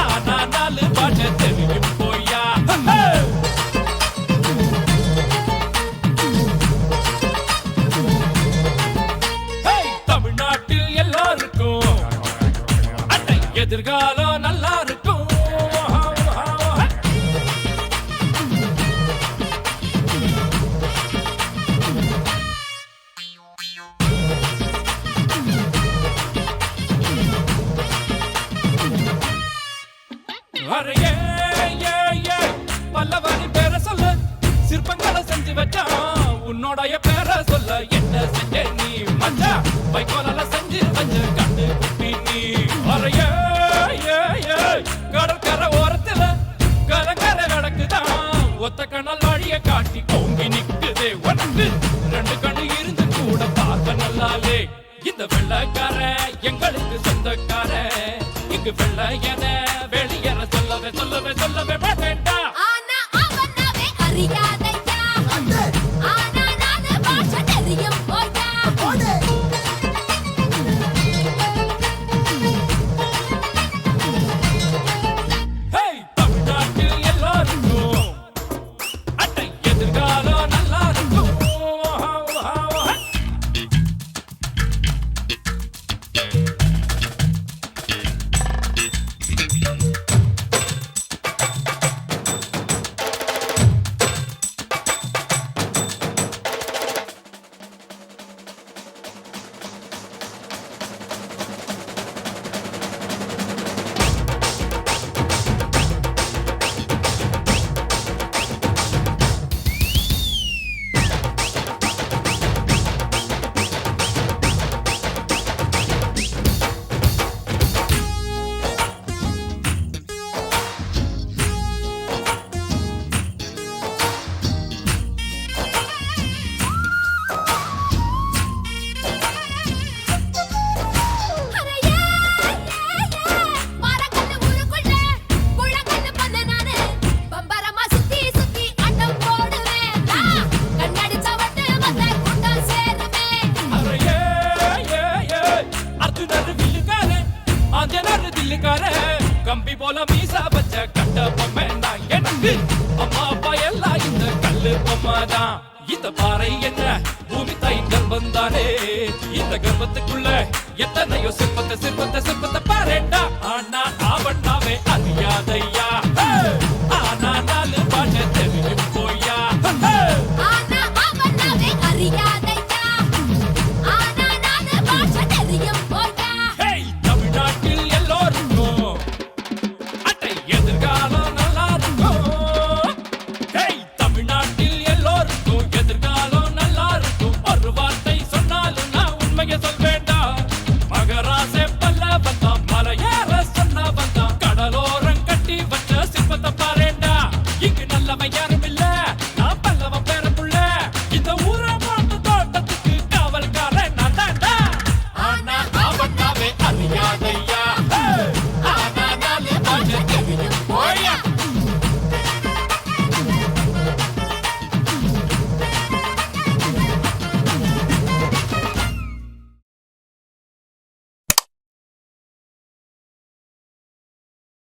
ஆனா நாலு பாட்டு தெரியும் போயா. தமிழ்நாட்டில் எல்லாருக்கும் அட்டை எதிர்காலம் நல்லா இருக்கும். பல்லவரி பேர சொல்ல சிற்பங்களை செஞ்சு வச்சா உன்னோடைய பேர சொல்ல என்ன செஞ்ச நீ மச்சா வைக்கோல செஞ்சு வச்சு கண்டு குட்டி நீ அறைய கடற்கரை ஓரத்துல கலங்கரை நடக்குதான் ஒத்த கண்ணல் வழிய காட்டி கோங்கி நிக்குதே உனக்கு ரெண்டு கண்ணு இருந்து கூட பார்க்க நல்லாலே இந்த வெள்ளக்கார எங்களுக்கு சொந்தக்கார இங்கு வெள்ள என வெளியேற சொல்லவே சொல்லவே சொல்லவே மாட்டேன்டா. ஆனா அவனவே அறியாதையா ஆனா நானு பாஷ தெரியும் போயா. தமிழ்நாட்டில் எல்லாருக்கும் அட்டை எதிர்காலம் நல்லா இருக்கும். கம்பி போல மீசா வச்ச கட்ட பொம்மை தான் எனக்கு அம்மா அப்பா எல்லாம் இந்த கல்லு பொம்மை தான். இந்த பாறை என்ன பூமி தாயின் கர்ப்பம் தானே இந்த கர்ப்பத்துக்குள்ள எத்தனையோ சிற்பத்தை சிற்பத்தை சிற்பத்தை